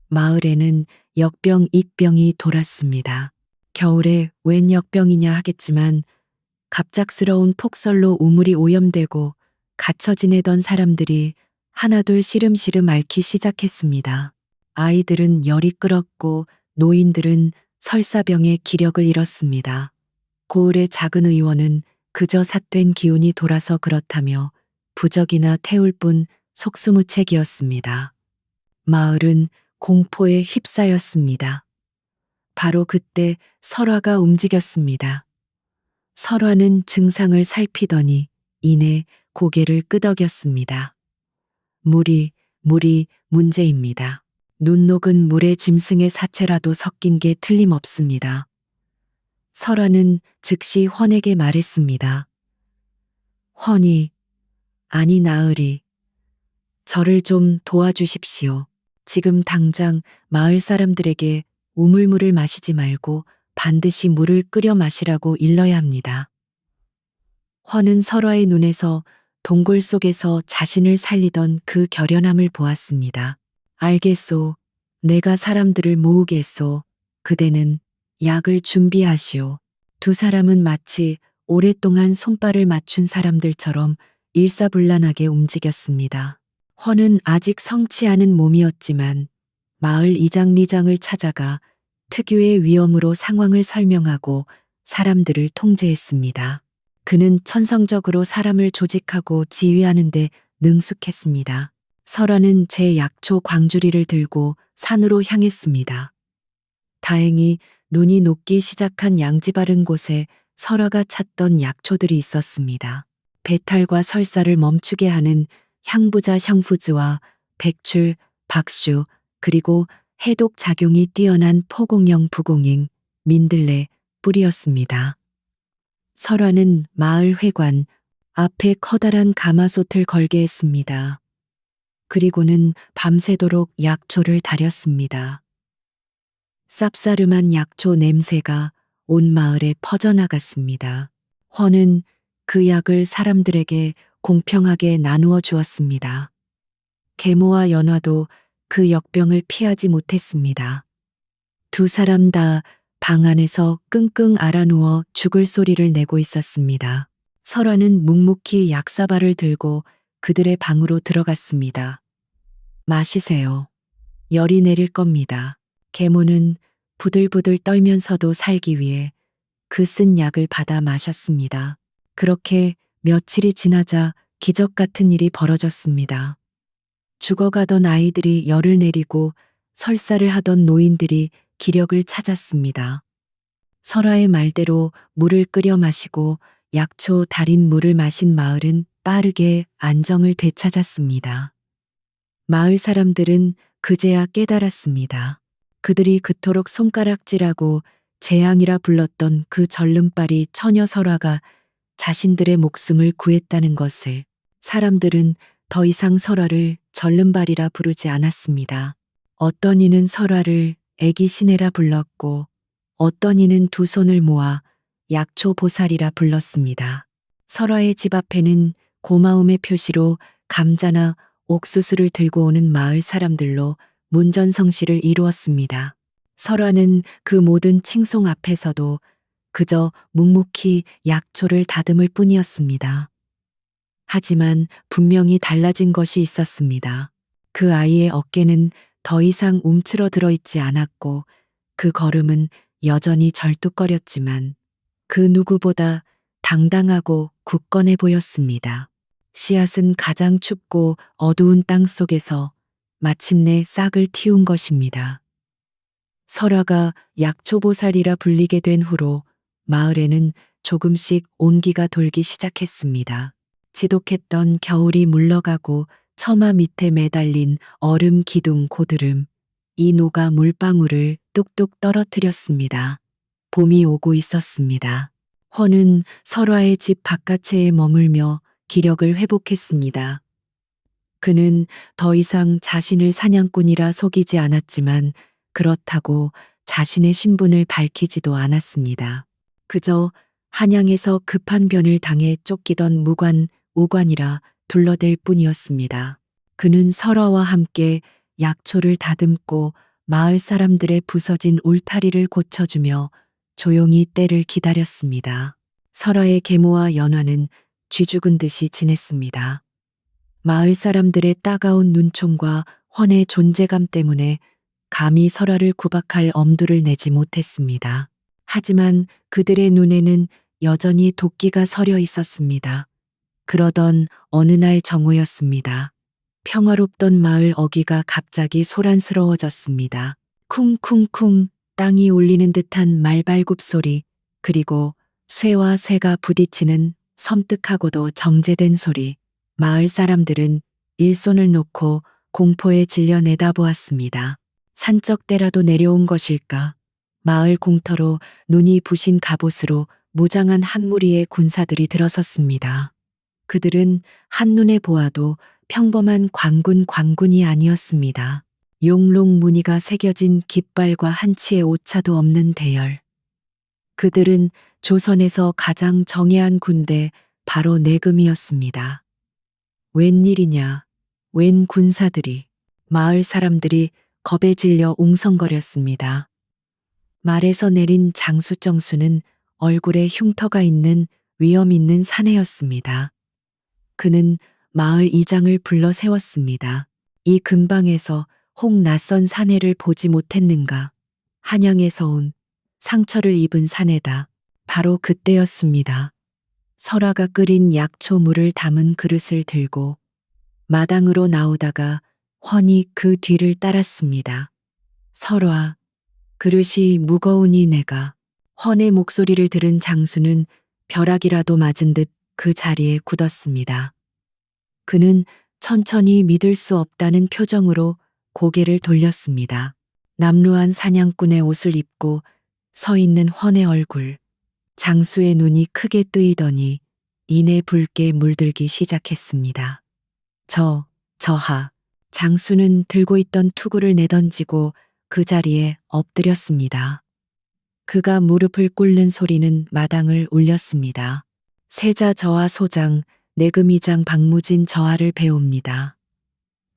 마을에는 역병, 익병이 돌았습니다. 겨울에 웬 역병이냐 하겠지만 갑작스러운 폭설로 우물이 오염되고 갇혀 지내던 사람들이 하나둘 시름시름 앓기 시작했습니다. 아이들은 열이 끓었고 노인들은 설사병에 기력을 잃었습니다. 고을의 작은 의원은 그저 삿된 기운이 돌아서 그렇다며 부적이나 태울 뿐 속수무책이었습니다. 마을은 공포에 휩싸였습니다. 바로 그때 설화가 움직였습니다. 설화는 증상을 살피더니 이내 고개를 끄덕였습니다. 물이 문제입니다. 눈 녹은 물에 짐승의 사체라도 섞인 게 틀림없습니다. 설화는 즉시 헌에게 말했습니다. 헌이, 아니 나으리, 저를 좀 도와주십시오. 지금 당장 마을 사람들에게 우물물을 마시지 말고 반드시 물을 끓여 마시라고 일러야 합니다. 헌은 설화의 눈에서 동굴 속에서 자신을 살리던 그 결연함을 보았습니다. 알겠소. 내가 사람들을 모으겠소. 그대는 약을 준비하시오. 두 사람은 마치 오랫동안 손발을 맞춘 사람들처럼 일사불란하게 움직였습니다. 헌은 아직 성치 않은 몸이었지만 마을 이장리장을 찾아가 특유의 위엄으로 상황을 설명하고 사람들을 통제했습니다. 그는 천성적으로 사람을 조직하고 지휘하는 데 능숙했습니다. 설화는 제 약초 광주리를 들고 산으로 향했습니다. 다행히 눈이 녹기 시작한 양지 바른 곳에 설화가 찾던 약초들이 있었습니다. 배탈과 설사를 멈추게 하는 향부자 샹푸즈와 백출, 박슈, 그리고 해독 작용이 뛰어난 포공형 부공잉, 민들레, 뿌리였습니다. 설화는 마을 회관 앞에 커다란 가마솥을 걸게 했습니다. 그리고는 밤새도록 약초를 다렸습니다. 쌉싸름한 약초 냄새가 온 마을에 퍼져나갔습니다. 헌은 그 약을 사람들에게 공평하게 나누어 주었습니다. 계모와 연화도 그 역병을 피하지 못했습니다. 두 사람 다 방 안에서 끙끙 앓아누워 죽을 소리를 내고 있었습니다. 설화는 묵묵히 약사발을 들고 그들의 방으로 들어갔습니다. 마시세요. 열이 내릴 겁니다. 계모는 부들부들 떨면서도 살기 위해 그 쓴 약을 받아 마셨습니다. 그렇게 며칠이 지나자 기적 같은 일이 벌어졌습니다. 죽어가던 아이들이 열을 내리고 설사를 하던 노인들이 기력을 찾았습니다. 설화의 말대로 물을 끓여 마시고 약초 달인 물을 마신 마을은 빠르게 안정을 되찾았습니다. 마을 사람들은 그제야 깨달았습니다. 그들이 그토록 손가락질하고 재앙이라 불렀던 그 절름발이 처녀 설화가 자신들의 목숨을 구했다는 것을. 사람들은 더 이상 설화를 절름발이라 부르지 않았습니다. 어떤 이는 설화를 애기 시내라 불렀고 어떤 이는 두 손을 모아 약초 보살이라 불렀습니다. 설화의 집 앞에는 고마움의 표시로 감자나 옥수수를 들고 오는 마을 사람들로 문전성시를 이루었습니다. 설화는 그 모든 칭송 앞에서도 그저 묵묵히 약초를 다듬을 뿐이었습니다. 하지만 분명히 달라진 것이 있었습니다. 그 아이의 어깨는 더 이상 움츠러들어 있지 않았고 그 걸음은 여전히 절뚝거렸지만 그 누구보다 당당하고 굳건해 보였습니다. 씨앗은 가장 춥고 어두운 땅 속에서 마침내 싹을 틔운 것입니다. 설화가 약초보살이라 불리게 된 후로 마을에는 조금씩 온기가 돌기 시작했습니다. 지독했던 겨울이 물러가고 처마 밑에 매달린 얼음 기둥 고드름, 이 노가 물방울을 뚝뚝 떨어뜨렸습니다. 봄이 오고 있었습니다. 헌은 설화의 집 바깥에 머물며 기력을 회복했습니다. 그는 더 이상 자신을 사냥꾼이라 속이지 않았지만 그렇다고 자신의 신분을 밝히지도 않았습니다. 그저 한양에서 급한 변을 당해 쫓기던 무관, 오관이라 둘러댈 뿐이었습니다. 그는 설화와 함께 약초를 다듬고 마을 사람들의 부서진 울타리를 고쳐주며 조용히 때를 기다렸습니다. 설화의 계모와 연화는 쥐죽은 듯이 지냈습니다. 마을 사람들의 따가운 눈총과 헌의 존재감 때문에 감히 설화를 구박할 엄두를 내지 못했습니다. 하지만 그들의 눈에는 여전히 도끼가 서려 있었습니다. 그러던 어느 날 정오였습니다. 평화롭던 마을 어귀가 갑자기 소란스러워졌습니다. 쿵쿵쿵 땅이 울리는 듯한 말발굽 소리, 그리고 쇠와 쇠가 부딪히는 섬뜩하고도 정제된 소리. 마을 사람들은 일손을 놓고 공포에 질려 내다보았습니다. 산적대라도 내려온 것일까? 마을 공터로 눈이 부신 갑옷으로 무장한 한 무리의 군사들이 들어섰습니다. 그들은 한눈에 보아도 평범한 광군이 아니었습니다. 용록 무늬가 새겨진 깃발과 한치의 오차도 없는 대열. 그들은 조선에서 가장 정예한 군대 바로 내금이었습니다. 웬일이냐, 웬 군사들이. 마을 사람들이 겁에 질려 웅성거렸습니다. 말에서 내린 장수정수는 얼굴에 흉터가 있는 위험 있는 사내였습니다. 그는 마을 이장을 불러 세웠습니다. 이 근방에서 혹 낯선 사내를 보지 못했는가? 한양에서 온 상처를 입은 사내다. 바로 그때였습니다. 설화가 끓인 약초물을 담은 그릇을 들고 마당으로 나오다가 헌이 그 뒤를 따랐습니다. 설화, 그릇이 무거우니 내가. 헌의 목소리를 들은 장수는 벼락이라도 맞은 듯 그 자리에 굳었습니다. 그는 천천히 믿을 수 없다는 표정으로 고개를 돌렸습니다. 남루한 사냥꾼의 옷을 입고 서 있는 헌의 얼굴. 장수의 눈이 크게 뜨이더니 이내 붉게 물들기 시작했습니다. 저하. 장수는 들고 있던 투구를 내던지고 그 자리에 엎드렸습니다. 그가 무릎을 꿇는 소리는 마당을 울렸습니다. 세자 저하 소장, 내금이장 박무진 저하를 배웁니다.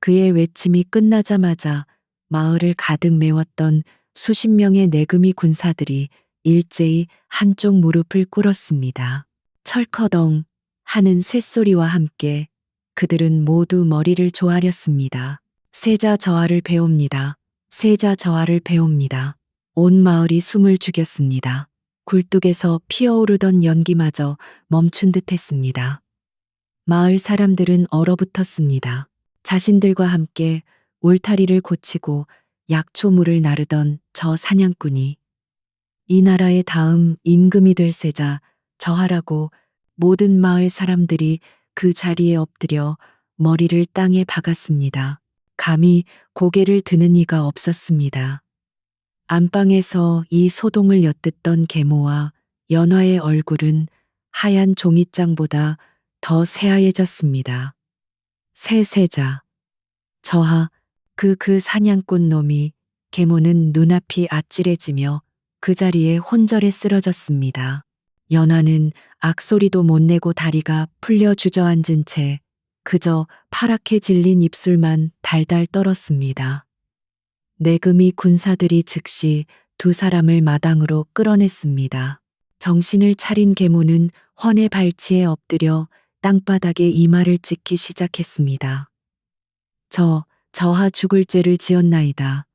그의 외침이 끝나자마자 마을을 가득 메웠던 수십 명의 내금이 군사들이 일제히 한쪽 무릎을 꿇었습니다. 철커덩 하는 쇳소리와 함께 그들은 모두 머리를 조아렸습니다. 세자 저하를 배웁니다. 세자 저하를 배웁니다. 온 마을이 숨을 죽였습니다. 굴뚝에서 피어오르던 연기마저 멈춘 듯 했습니다. 마을 사람들은 얼어붙었습니다. 자신들과 함께 울타리를 고치고 약초물을 나르던 저 사냥꾼이 이 나라의 다음 임금이 될 세자 저하라고 모든 마을 사람들이 그 자리에 엎드려 머리를 땅에 박았습니다. 감히 고개를 드는 이가 없었습니다. 안방에서 이 소동을 엿듣던 계모와 연화의 얼굴은 하얀 종이장보다 더 새하얘졌습니다. 새세자, 저하, 그 사냥꾼 놈이 계모는 눈앞이 아찔해지며 그 자리에 혼절에 쓰러졌습니다. 연화는 악소리도 못 내고 다리가 풀려 주저앉은 채 그저 파랗게 질린 입술만 달달 떨었습니다. 내금이 군사들이 즉시 두 사람을 마당으로 끌어냈습니다. 정신을 차린 계모는 헌의 발치에 엎드려 땅바닥에 이마를 찍기 시작했습니다. 저하 죽을 죄를 지었나이다.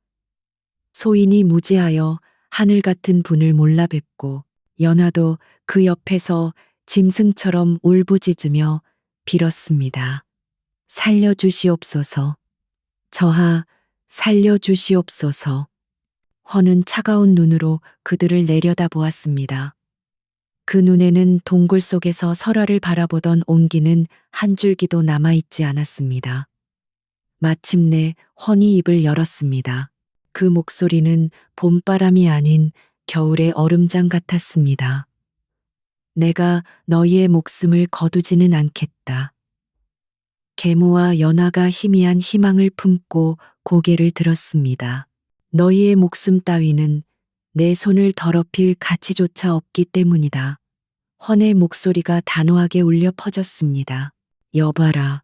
소인이 무지하여 하늘 같은 분을 몰라 뵙고 연하도 그 옆에서 짐승처럼 울부짖으며 빌었습니다. 살려주시옵소서. 저하 살려주시옵소서. 헌은 차가운 눈으로 그들을 내려다보았습니다. 그 눈에는 동굴 속에서 설화를 바라보던 온기는 한 줄기도 남아있지 않았습니다. 마침내 헌이 입을 열었습니다. 그 목소리는 봄바람이 아닌 겨울의 얼음장 같았습니다. 내가 너희의 목숨을 거두지는 않겠다. 계모와 연화가 희미한 희망을 품고 고개를 들었습니다. 너희의 목숨 따위는 내 손을 더럽힐 가치조차 없기 때문이다. 헌의 목소리가 단호하게 울려 퍼졌습니다. 여봐라.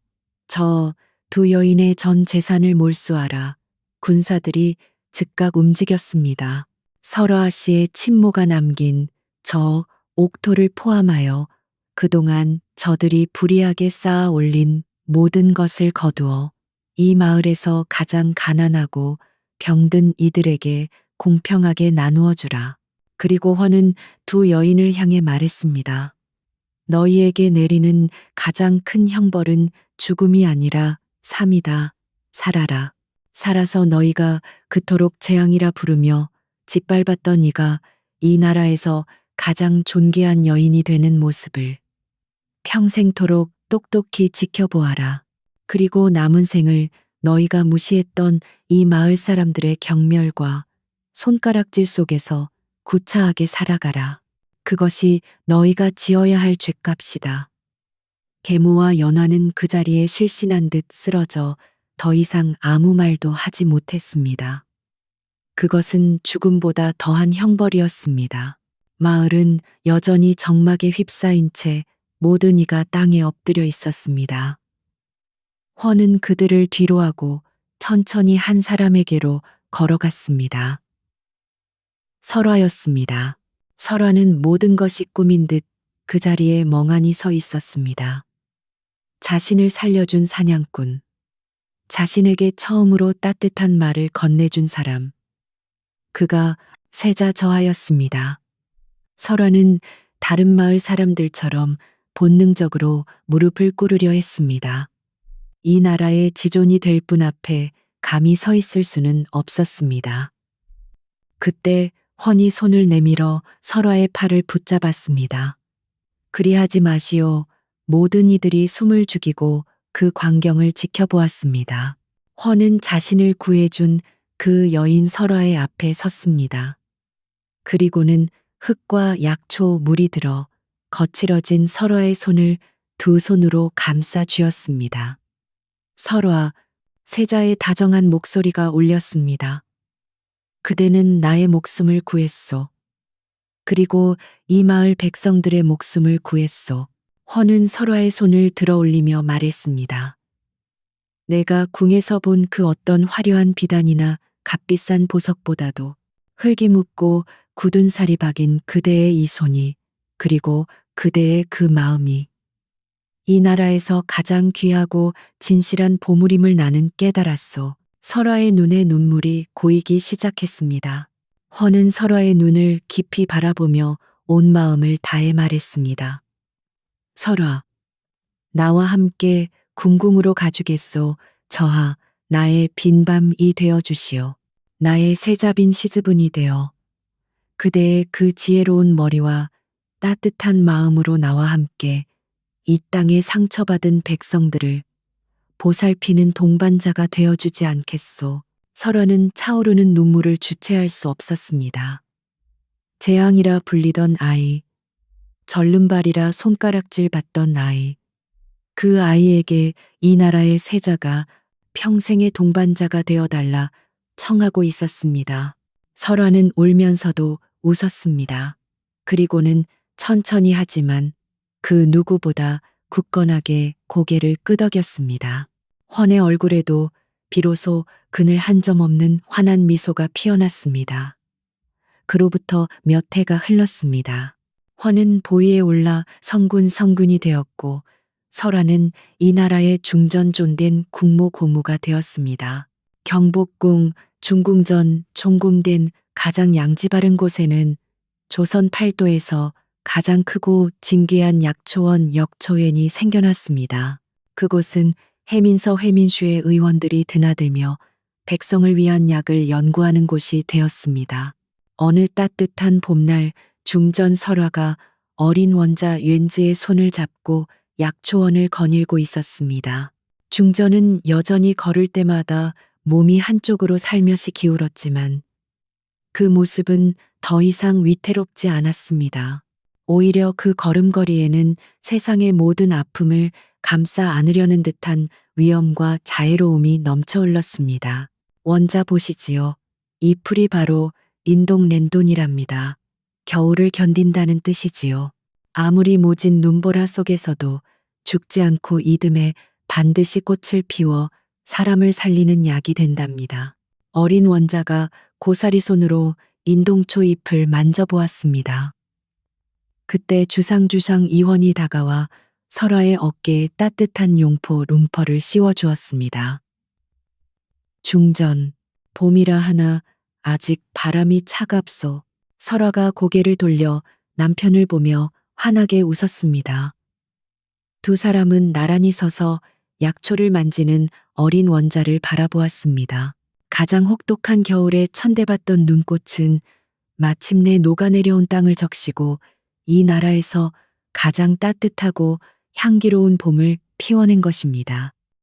저 두 여인의 전 재산을 몰수하라. 군사들이 즉각 움직였습니다. 설화 씨의 친모가 남긴 저 옥토를 포함하여 그동안 저들이 불이하게 쌓아 올린 모든 것을 거두어 이 마을에서 가장 가난하고 병든 이들에게 공평하게 나누어 주라. 그리고 헌은 두 여인을 향해 말했습니다. 너희에게 내리는 가장 큰 형벌은 죽음이 아니라 삶이다. 살아라. 살아서 너희가 그토록 재앙이라 부르며 짓밟았던 이가 이 나라에서 가장 존귀한 여인이 되는 모습을 평생토록 똑똑히 지켜보아라. 그리고 남은 생을 너희가 무시했던 이 마을 사람들의 경멸과 손가락질 속에서 구차하게 살아가라. 그것이 너희가 지어야 할 죗값이다. 계모와 연화는 그 자리에 실신한 듯 쓰러져 더 이상 아무 말도 하지 못했습니다. 그것은 죽음보다 더한 형벌이었습니다. 마을은 여전히 적막에 휩싸인 채 모든 이가 땅에 엎드려 있었습니다. 헌은 그들을 뒤로하고 천천히 한 사람에게로 걸어갔습니다. 설화였습니다. 설화는 모든 것이 꿈인 듯 그 자리에 멍하니 서 있었습니다. 자신을 살려준 사냥꾼. 자신에게 처음으로 따뜻한 말을 건네준 사람. 그가 세자 저하였습니다. 설화는 다른 마을 사람들처럼 본능적으로 무릎을 꿇으려 했습니다. 이 나라의 지존이 될 분 앞에 감히 서 있을 수는 없었습니다. 그때 헌이 손을 내밀어 설화의 팔을 붙잡았습니다. 그리하지 마시오. 모든 이들이 숨을 죽이고 그 광경을 지켜보았습니다. 헌은 자신을 구해준 그 여인 설화의 앞에 섰습니다. 그리고는 흙과 약초 물이 들어 거칠어진 설화의 손을 두 손으로 감싸 쥐었습니다. 설화, 세자의 다정한 목소리가 울렸습니다. 그대는 나의 목숨을 구했소. 그리고 이 마을 백성들의 목숨을 구했소. 헌은 설화의 손을 들어 올리며 말했습니다. 내가 궁에서 본 그 어떤 화려한 비단이나 값비싼 보석보다도 흙이 묻고 굳은 살이 박인 그대의 이 손이, 그리고 그대의 그 마음이 이 나라에서 가장 귀하고 진실한 보물임을 나는 깨달았소. 설화의 눈에 눈물이 고이기 시작했습니다. 허는 설화의 눈을 깊이 바라보며 온 마음을 다해 말했습니다. 설화, 나와 함께 궁궁으로 가주겠소. 저하, 나의 빈 밤이 되어 주시오. 나의 세자빈 시즈분이 되어 그대의 그 지혜로운 머리와 따뜻한 마음으로 나와 함께 이 땅에 상처받은 백성들을 보살피는 동반자가 되어주지 않겠소. 설화는 차오르는 눈물을 주체할 수 없었습니다. 재앙이라 불리던 아이, 절름발이라 손가락질 받던 아이, 그 아이에게 이 나라의 세자가 평생의 동반자가 되어달라 청하고 있었습니다. 설화는 울면서도 웃었습니다. 그리고는 천천히 하지만 그 누구보다 굳건하게 고개를 끄덕였습니다. 헌의 얼굴에도 비로소 그늘 한 점 없는 환한 미소가 피어났습니다. 그로부터 몇 해가 흘렀습니다. 헌은 보위에 올라 성군이 되었고 설화는 이 나라의 중전존된 국모 고무가 되었습니다. 경복궁, 중궁전, 종궁된 가장 양지 바른 곳에는 조선 팔도에서 가장 크고 진귀한 약초원 역초園이 생겨났습니다. 그곳은 해민서 해민슈의 의원들이 드나들며 백성을 위한 약을 연구하는 곳이 되었습니다. 어느 따뜻한 봄날 중전 설화가 어린 원자 왠지의 손을 잡고 약초원을 거닐고 있었습니다. 중전은 여전히 걸을 때마다 몸이 한쪽으로 살며시 기울었지만 그 모습은 더 이상 위태롭지 않았습니다. 오히려 그 걸음걸이에는 세상의 모든 아픔을 감싸 안으려는 듯한 위엄과 자애로움이 넘쳐 흘렀습니다. 원자 보시지요. 이 풀이 바로 인동랜돈이랍니다. 겨울을 견딘다는 뜻이지요. 아무리 모진 눈보라 속에서도 죽지 않고 이듬해 반드시 꽃을 피워 사람을 살리는 약이 된답니다. 어린 원자가 고사리 손으로 인동초 잎을 만져보았습니다. 그때 주상주상 이원이 다가와 설화의 어깨에 따뜻한 용포 룸퍼를 씌워주었습니다. 중전, 봄이라 하나 아직 바람이 차갑소. 설화가 고개를 돌려 남편을 보며 환하게 웃었습니다. 두 사람은 나란히 서서 약초를 만지는 어린 원자를 바라보았습니다. 가장 혹독한 겨울에 천대받던 눈꽃은 마침내 녹아내려온 땅을 적시고 이 나라에서 가장 따뜻하고 향기로운 봄을 피워낸 것입니다.